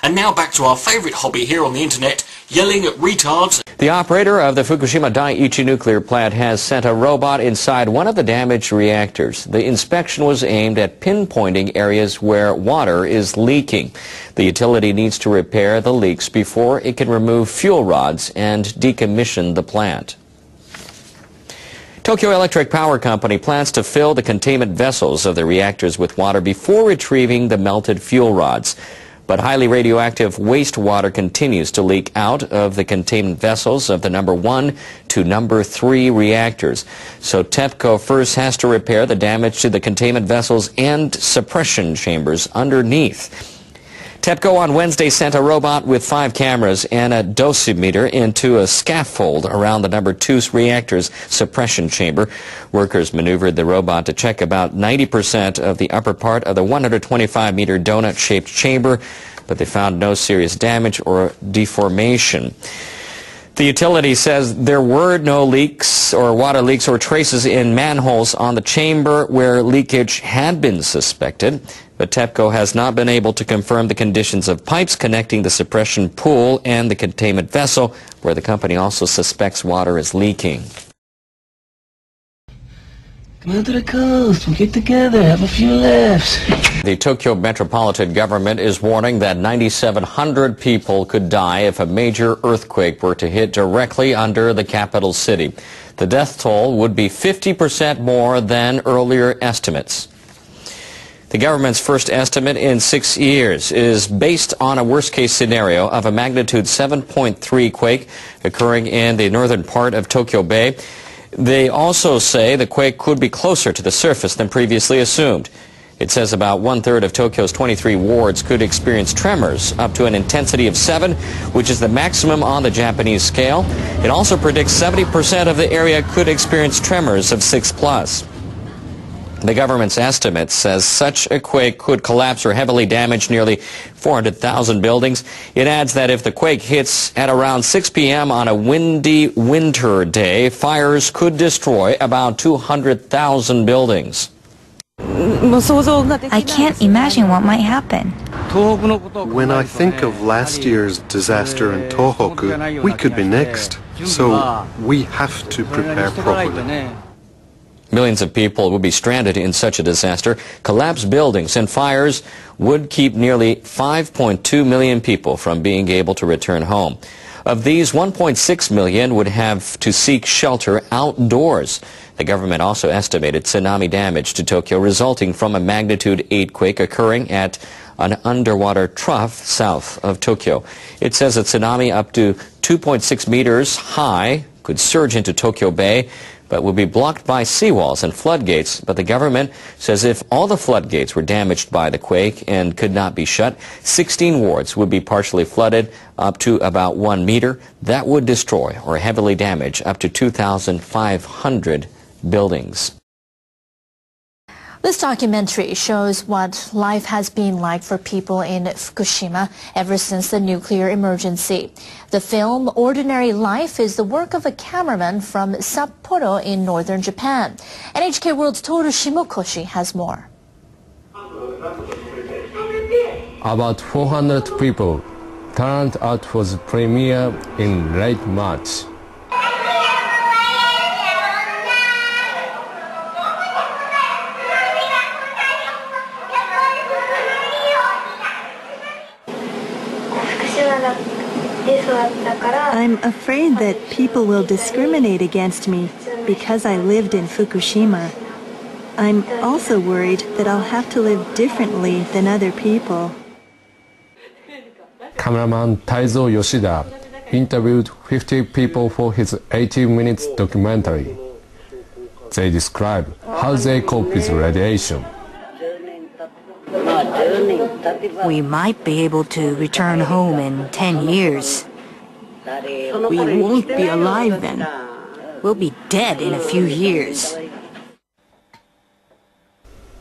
And now back to our favourite hobby here on the internet, yelling at retards. The operator of the Fukushima Daiichi nuclear plant has sent a robot inside one of the damaged reactors. The inspection was aimed at pinpointing areas where water is leaking. The utility needs to repair the leaks before it can remove fuel rods and decommission the plant. Tokyo Electric Power Company plans to fill the containment vessels of the reactors with water before retrieving the melted fuel rods. But highly radioactive wastewater continues to leak out of the containment vessels of the number 1 to number 3 reactors. So TEPCO first has to repair the damage to the containment vessels and suppression chambers underneath. TEPCO on Wednesday sent a robot with 5 cameras and a dosimeter into a scaffold around the number 2 reactor's suppression chamber. Workers maneuvered the robot to check about 90% of the upper part of the 125-meter donut-shaped chamber, but they found no serious damage or deformation. The utility says there were no leaks or water leaks or traces in manholes on the chamber where leakage had been suspected. But TEPCO has not been able to confirm the conditions of pipes connecting the suppression pool and the containment vessel, where the company also suspects water is leaking. Come out to the coast, we'll get together, have a few laughs. The Tokyo Metropolitan Government is warning that 9,700 people could die if a major earthquake were to hit directly under the capital city. The death toll would be 50% more than earlier estimates. The government's first estimate in 6 years is based on a worst-case scenario of a magnitude 7.3 quake occurring in the northern part of Tokyo Bay. They also say the quake could be closer to the surface than previously assumed. It says about 1/3 of Tokyo's 23 wards could experience tremors up to an intensity of 7, which is the maximum on the Japanese scale. It also predicts 70% of the area could experience tremors of 6+. The government's estimate says such a quake could collapse or heavily damage nearly 400,000 buildings. It adds that if the quake hits at around 6 p.m. on a windy winter day, fires could destroy about 200,000 buildings. I can't imagine what might happen. When I think of last year's disaster in Tohoku, we could be next. So we have to prepare properly. Millions of people would be stranded in such a disaster. Collapsed buildings and fires would keep nearly 5.2 million people from being able to return home. Of these, 1.6 million would have to seek shelter outdoors. The government also estimated tsunami damage to Tokyo resulting from a magnitude 8 quake occurring at an underwater trough south of Tokyo. It says a tsunami up to 2.6 meters high could surge into Tokyo Bay, but will be blocked by seawalls and floodgates. But the government says if all the floodgates were damaged by the quake and could not be shut, 16 wards would be partially flooded up to about 1 meter. That would destroy or heavily damage up to 2,500 buildings. This documentary shows what life has been like for people in Fukushima ever since the nuclear emergency. The film Ordinary Life is the work of a cameraman from Sapporo in northern Japan. NHK World's Toru Shimokoshi has more. About 400 people turned out for the premiere in late March. I'm afraid that people will discriminate against me because I lived in Fukushima. I'm also worried that I'll have to live differently than other people. Cameraman Taizo Yoshida interviewed 50 people for his 18-minute documentary. They describe how they cope with radiation. We might be able to return home in 10 years. We won't be alive then. We'll be dead in a few years.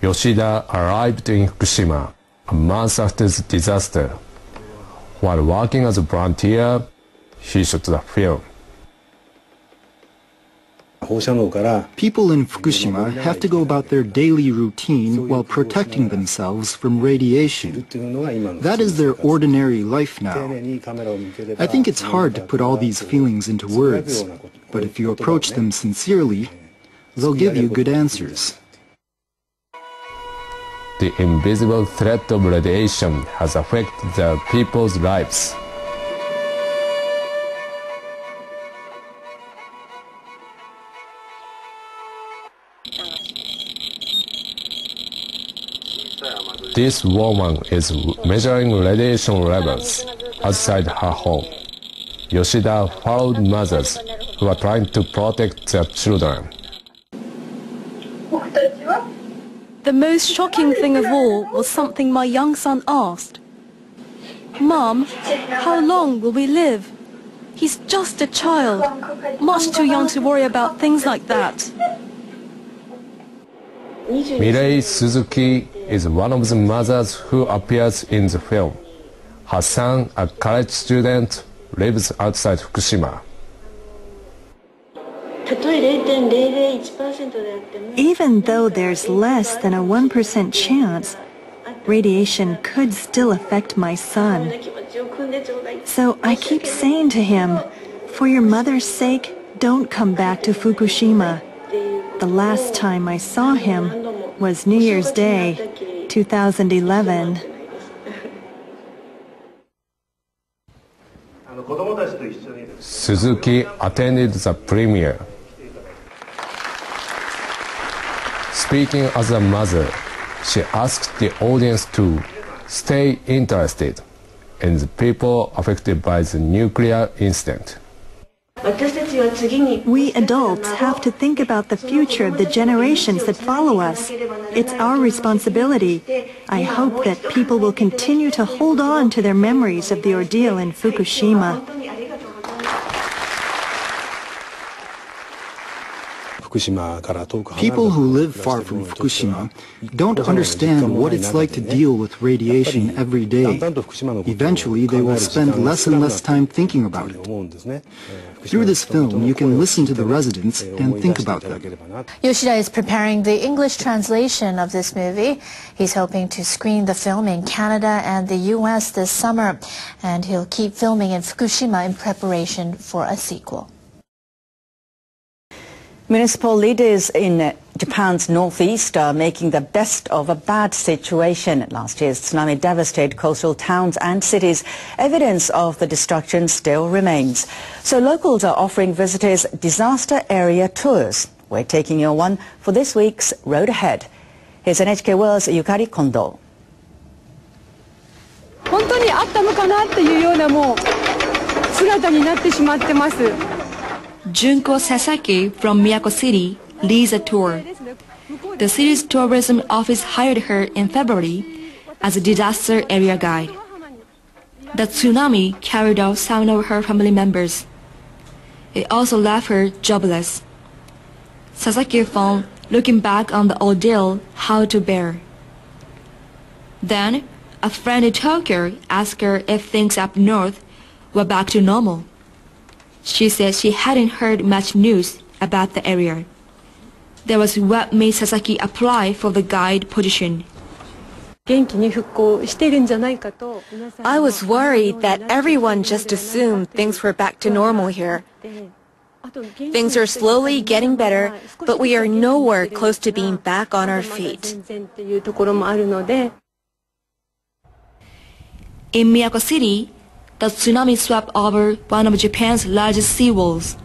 Yoshida arrived in Fukushima a month after the disaster. While working as a volunteer, he shot the film. People in Fukushima have to go about their daily routine while protecting themselves from radiation. That is their ordinary life now. I think it's hard to put all these feelings into words, but if you approach them sincerely, they'll give you good answers. The invisible threat of radiation has affected the people's lives. This woman is measuring radiation levels outside her home. Yoshida followed mothers who are trying to protect their children. The most shocking thing of all was something my young son asked. Mom, how long will we live? He's just a child, much too young to worry about things like that. Mirei Suzuki is one of the mothers who appears in the film. Her son, a college student, lives outside Fukushima. Even though there's less than a 1% chance, radiation could still affect my son. So I keep saying to him, for your mother's sake, don't come back to Fukushima. The last time I saw him was New Year's Day, 2011. Suzuki attended the premiere. Speaking as a mother, she asked the audience to stay interested in the people affected by the nuclear incident. We adults have to think about the future of the generations that follow us. It's our responsibility. I hope that people will continue to hold on to their memories of the ordeal in Fukushima. People who live far from Fukushima don't understand what it's like to deal with radiation every day. Eventually, they will spend less and less time thinking about it. Through this film, you can listen to the residents and think about them. Yoshida is preparing the English translation of this movie. He's hoping to screen the film in Canada and the US this summer, and he'll keep filming in Fukushima in preparation for a sequel. Municipal leaders in Japan's northeast are making the best of a bad situation. Last year's tsunami devastated coastal towns and cities. Evidence of the destruction still remains. So locals are offering visitors disaster area tours. We're taking you on one for this week's Road Ahead. Here's NHK World's Yukari Kondo. 本当にあったのかなっていうようなもう姿になってしまってます。 Junko Sasaki from Miyako City leads a tour. The city's tourism office hired her in February as a disaster area guide. The tsunami carried out some of her family members. It also left her jobless. Sasaki found, looking back on the ordeal, how to bear. Then, a friend in Tokyo asked her if things up north were back to normal. She said she hadn't heard much news about the area. That was what made Sasaki apply for the guide position. I was worried that everyone just assumed things were back to normal here. Things are slowly getting better, but we are nowhere close to being back on our feet. In Miyako City, the tsunami swept over one of Japan's largest seawalls.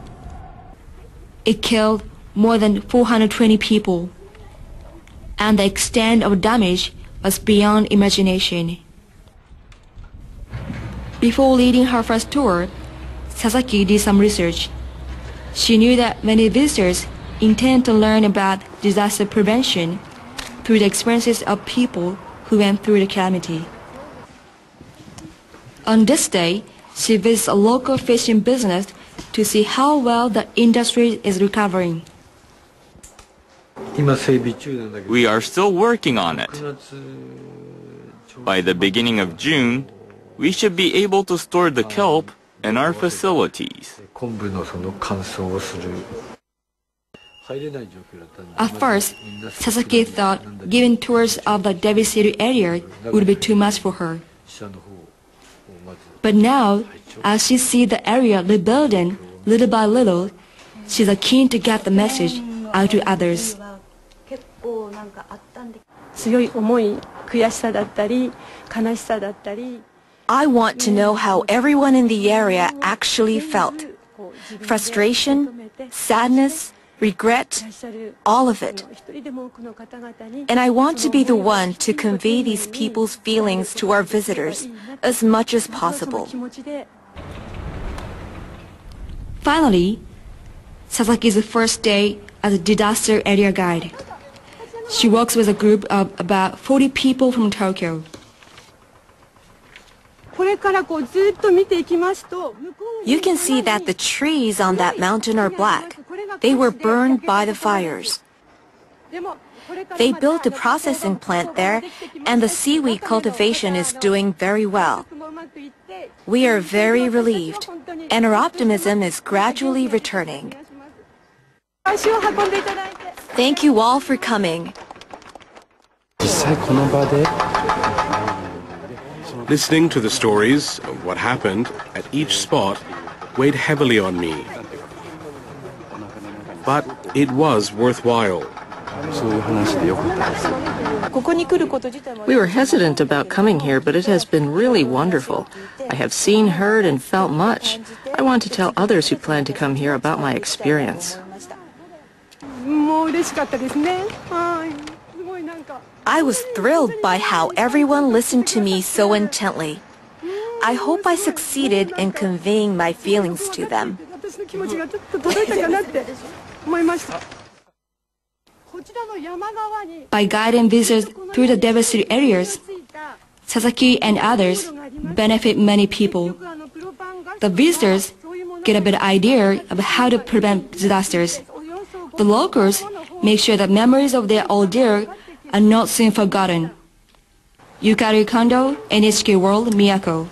It killed more than 420 people, and the extent of damage was beyond imagination. Before leading her first tour, Sasaki did some research. She knew that many visitors intend to learn about disaster prevention through the experiences of people who went through the calamity. On this day, she visits a local fishing business to see how well the industry is recovering. We are still working on it. By the beginning of June, we should be able to store the kelp in our facilities. At first, Sasaki thought giving tours of the devastated area would be too much for her. But now, as she sees the area rebuilding little by little, she's keen to get the message out to others. I want to know how everyone in the area actually felt. Frustration, sadness, regret, all of it. And I want to be the one to convey these people's feelings to our visitors as much as possible. Finally, Sasaki's first day as a disaster area guide. She works with a group of about 40 people from Tokyo. You can see that the trees on that mountain are black. They were burned by the fires. They built a processing plant there, and the seaweed cultivation is doing very well. We are very relieved, and our optimism is gradually returning. Thank you all for coming. Listening to the stories of what happened at each spot weighed heavily on me. But it was worthwhile. We were hesitant about coming here, but it has been really wonderful. I have seen, heard, and felt much. I want to tell others who plan to come here about my experience. I was thrilled by how everyone listened to me so intently. I hope I succeeded in conveying my feelings to them. By guiding visitors through the devastated areas, Sasaki and others benefit many people. The visitors get a better idea of how to prevent disasters. The locals make sure that memories of their ordeal are not soon forgotten. Yukari Kondo, NHK World, Miyako.